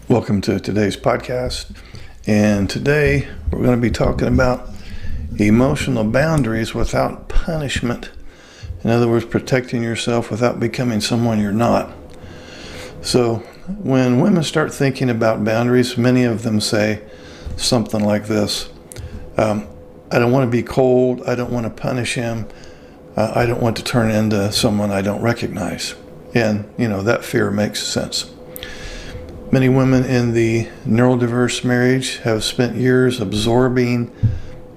Welcome to today's podcast. And today we're going to be talking about emotional boundaries without punishment. In other words, protecting yourself without becoming someone you're not. So when women start thinking about boundaries, many of them say something like this. I don't want to be cold. I don't want to punish him. I don't want to turn into someone I don't recognize. And, that fear makes sense. Many women in the neurodiverse marriage have spent years absorbing,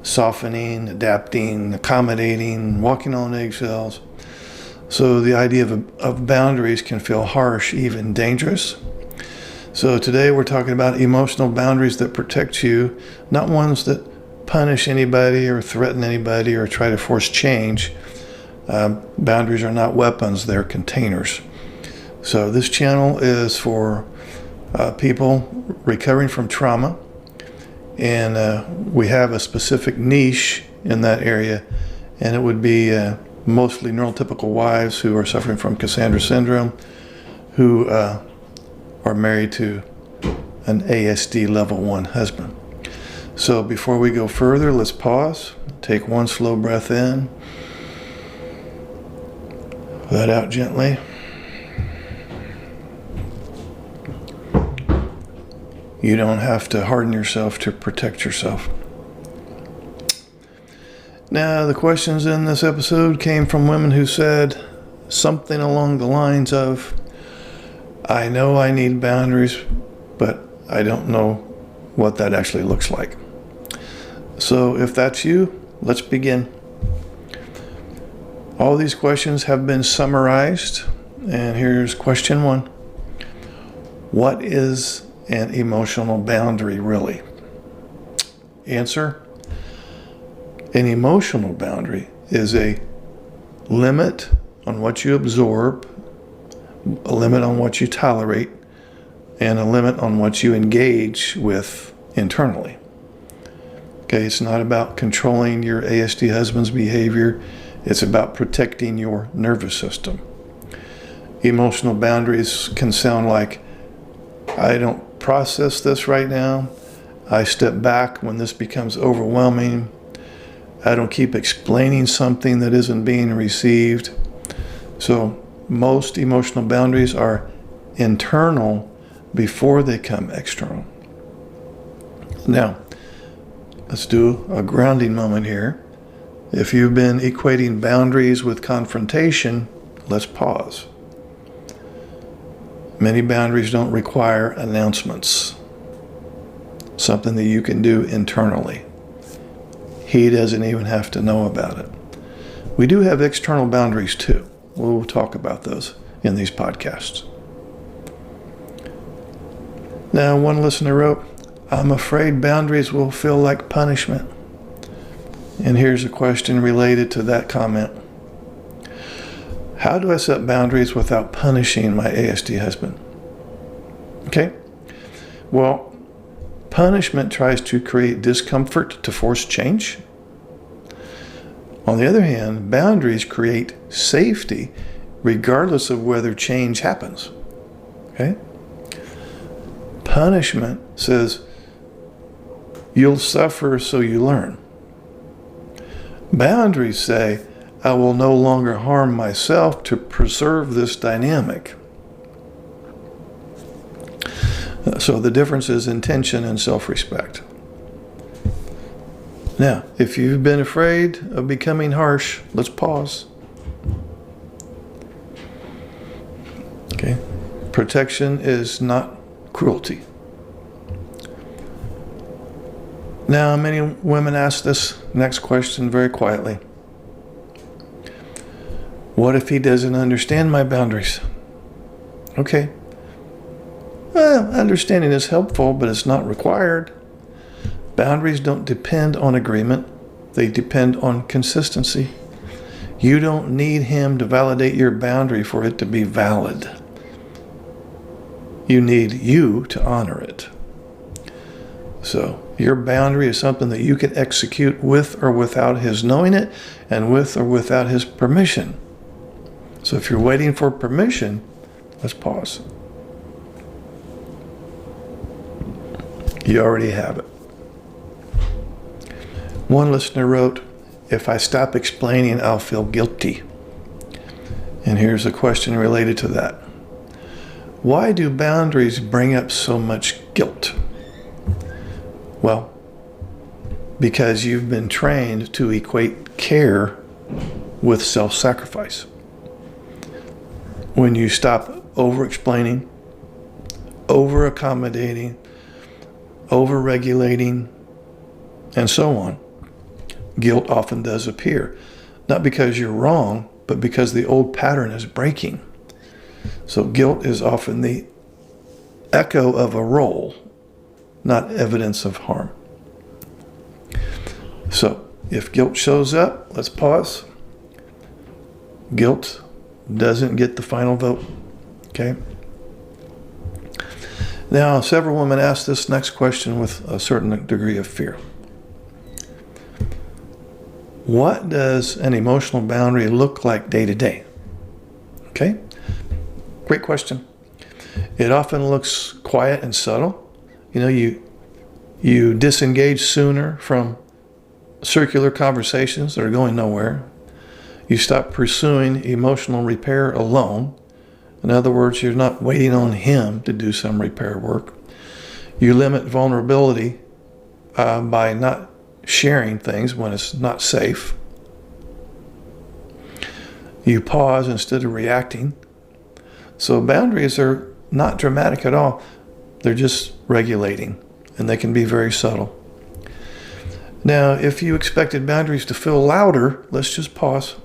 softening, adapting, accommodating, walking on eggshells. So the idea of boundaries can feel harsh, even dangerous. So today we're talking about emotional boundaries that protect you, not ones that punish anybody or threaten anybody or try to force change. Boundaries are not weapons, they're containers. So this channel is for people recovering from trauma, and we have a specific niche in that area, and it would be mostly neurotypical wives who are suffering from Cassandra Syndrome, who are married to an ASD level 1 husband. So before we go further, let's pause, take one slow breath in, let out gently. You don't have to harden yourself to protect yourself. Now, the questions in this episode came from women who said something along the lines of, I know I need boundaries, but I don't know what that actually looks like. So if that's you, let's begin. All these questions have been summarized, and here's question 1. What is an emotional boundary really? Answer: an emotional boundary is a limit on what you absorb, a limit on what you tolerate, and a limit on what you engage with internally. Okay, it's not about controlling your ASD husband's behavior. It's about protecting your nervous system. Emotional boundaries can sound like, I don't process this right now. I step back when this becomes overwhelming. I don't keep explaining something that isn't being received. So most emotional boundaries are internal before they come external. Now, let's do a grounding moment here. If you've been equating boundaries with confrontation, let's pause. Many boundaries don't require announcements, something that you can do internally. He doesn't even have to know about it. We do have external boundaries too. We'll talk about those in these podcasts. Now, one listener wrote, I'm afraid boundaries will feel like punishment. And here's a question related to that comment. How do I set boundaries without punishing my ASD husband? Okay. Well, punishment tries to create discomfort to force change. On the other hand, boundaries create safety regardless of whether change happens. Okay? Punishment says, you'll suffer so you learn. Boundaries say, I will no longer harm myself to preserve this dynamic. So the difference is intention and self-respect. Now, if you've been afraid of becoming harsh, let's pause. Okay. Protection is not cruelty. Now, many women ask this next question very quietly. What if he doesn't understand my boundaries? Okay. Well, understanding is helpful, but it's not required. Boundaries don't depend on agreement. They depend on consistency. You don't need him to validate your boundary for it to be valid. You need you to honor it. So your boundary is something that you can execute with or without his knowing it, and with or without his permission. So if you're waiting for permission, let's pause. You already have it. One listener wrote, "If I stop explaining, I'll feel guilty." And here's a question related to that. Why do boundaries bring up so much guilt? Well, because you've been trained to equate care with self-sacrifice. When you stop over-explaining, over-accommodating, over-regulating, and so on, guilt often does appear. Not because you're wrong, but because the old pattern is breaking. So guilt is often the echo of a role, not evidence of harm. So if guilt shows up, let's pause. Guilt doesn't get the final vote. Okay? Now, several women ask this next question with a certain degree of fear. What does an emotional boundary look like day to day? Okay? Great question. It often looks quiet and subtle. You disengage sooner from circular conversations that are going nowhere. You stop pursuing emotional repair alone. In other words, you're not waiting on him to do some repair work. You limit vulnerability by not sharing things when it's not safe. You pause instead of reacting. So boundaries are not dramatic at all. They're just regulating, and they can be very subtle. Now, if you expected boundaries to feel louder, let's just pause.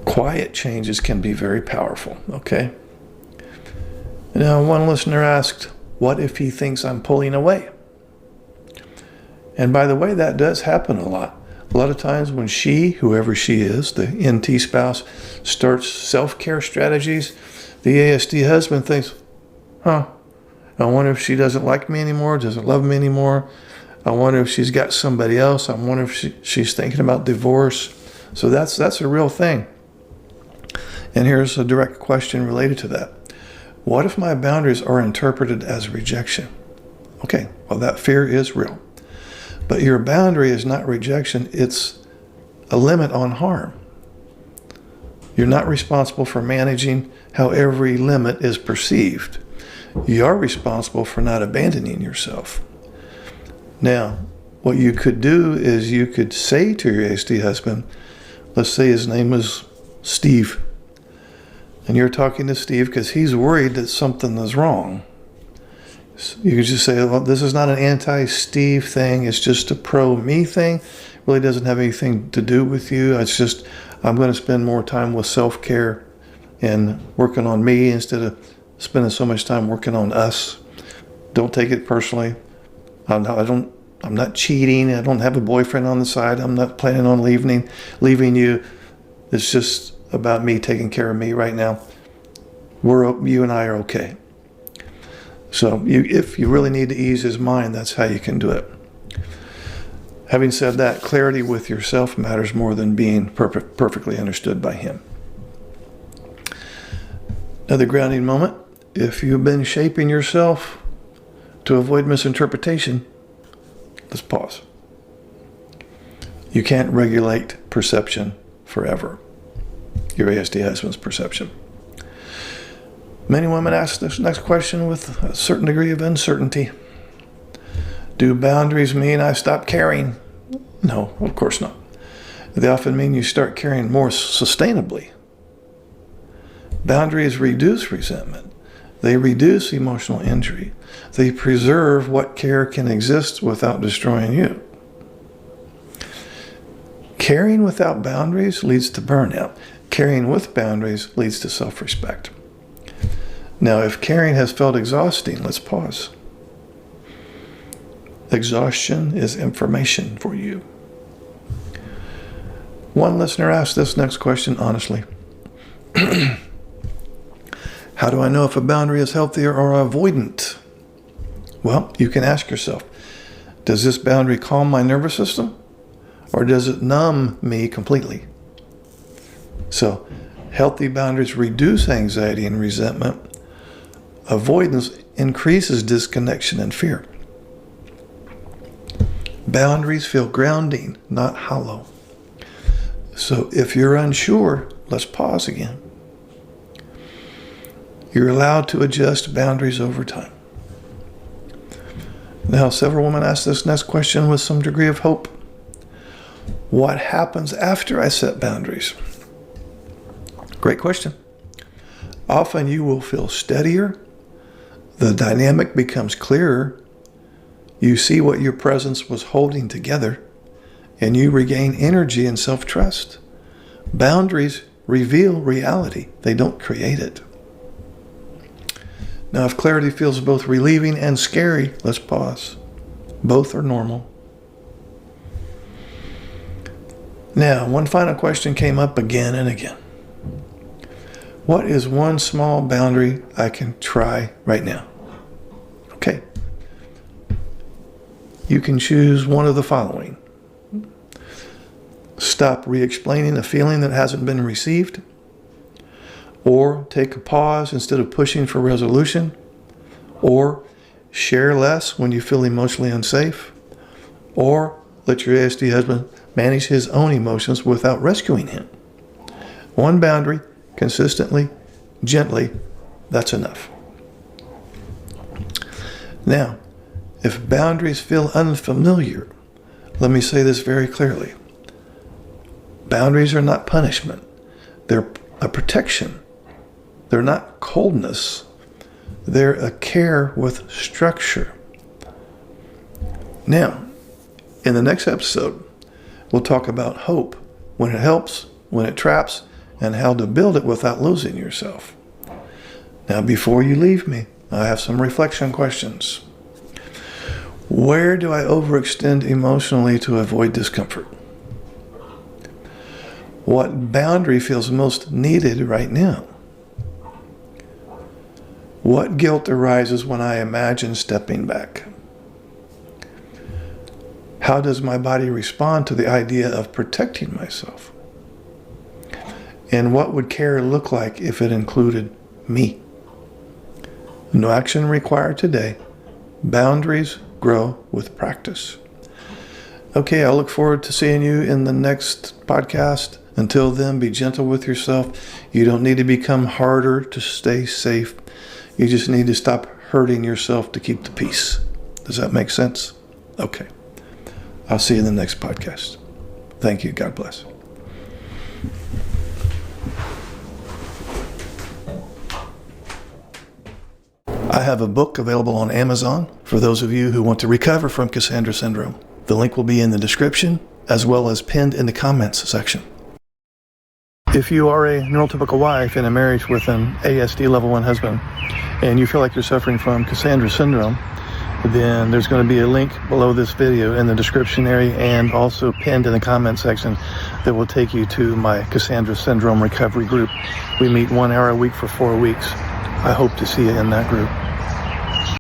Quiet changes can be very powerful, okay? Now, one listener asked, what if he thinks I'm pulling away? And by the way, that does happen a lot. A lot of times when she, whoever she is, the NT spouse, starts self-care strategies, the ASD husband thinks, I wonder if she doesn't like me anymore, doesn't love me anymore. I wonder if she's got somebody else. I wonder if she's thinking about divorce. So that's a real thing. And here's a direct question related to that. What if my boundaries are interpreted as rejection? Okay, well, that fear is real. But your boundary is not rejection, it's a limit on harm. You're not responsible for managing how every limit is perceived. You are responsible for not abandoning yourself. Now, what you could do is you could say to your ASD husband, let's say his name is Steve, and you're talking to Steve because he's worried that something is wrong. You could just say, well, this is not an anti-Steve thing. It's just a pro-me thing. It really doesn't have anything to do with you. It's just, I'm going to spend more time with self-care and working on me instead of spending so much time working on us. Don't take it personally. I'm not cheating. I don't have a boyfriend on the side. I'm not planning on leaving you. It's just about me taking care of me right now. You and I are okay. So if you really need to ease his mind, that's how you can do it. Having said that, clarity with yourself matters more than being perfectly understood by him. Another grounding moment. If you've been shaping yourself to avoid misinterpretation, let's pause. You can't regulate perception forever. Your ASD husband's perception. Many women ask this next question with a certain degree of uncertainty. Do boundaries mean I stop caring? No, of course not. They often mean you start caring more sustainably. Boundaries reduce resentment. They reduce emotional injury. They preserve what care can exist without destroying you. Caring without boundaries leads to burnout. Caring with boundaries leads to self-respect. Now, if caring has felt exhausting, let's pause. Exhaustion is information for you. One listener asked this next question honestly. How do I know if a boundary is healthy or avoidant? Well, you can ask yourself, does this boundary calm my nervous system? Or does it numb me completely? So, healthy boundaries reduce anxiety and resentment. Avoidance increases disconnection and fear. Boundaries feel grounding, not hollow. So if you're unsure, let's pause again. You're allowed to adjust boundaries over time. Now, several women ask this next question with some degree of hope. What happens after I set boundaries? Great question. Often you will feel steadier. The dynamic becomes clearer. You see what your presence was holding together, and you regain energy and self-trust. Boundaries reveal reality. They don't create it. Now, if clarity feels both relieving and scary, let's pause. Both are normal. Now, one final question came up again and again. What is one small boundary I can try right now? Okay. You can choose one of the following. Stop re-explaining a feeling that hasn't been received. Or take a pause instead of pushing for resolution. Or share less when you feel emotionally unsafe. Or let your ASD husband manage his own emotions without rescuing him. One boundary, consistently, gently, that's enough. Now, if boundaries feel unfamiliar, let me say this very clearly. Boundaries are not punishment. They're a protection. They're not coldness. They're a care with structure. Now, in the next episode, we'll talk about hope, when it helps, when it traps, and how to build it without losing yourself. Now, before you leave me, I have some reflection questions. Where do I overextend emotionally to avoid discomfort? What boundary feels most needed right now? What guilt arises when I imagine stepping back? How does my body respond to the idea of protecting myself? And what would care look like if it included me? No action required today. Boundaries grow with practice. Okay, I look forward to seeing you in the next podcast. Until then, be gentle with yourself. You don't need to become harder to stay safe. You just need to stop hurting yourself to keep the peace. Does that make sense? Okay. I'll see you in the next podcast. Thank you. God bless. I have a book available on Amazon for those of you who want to recover from Cassandra Syndrome. The link will be in the description as well as pinned in the comments section. If you are a neurotypical wife in a marriage with an ASD level 1 husband and you feel like you're suffering from Cassandra Syndrome, then there's going to be a link below this video in the description area and also pinned in the comment section that will take you to my Cassandra Syndrome recovery group. We meet 1 hour a week for 4 weeks. I hope to see you in that group.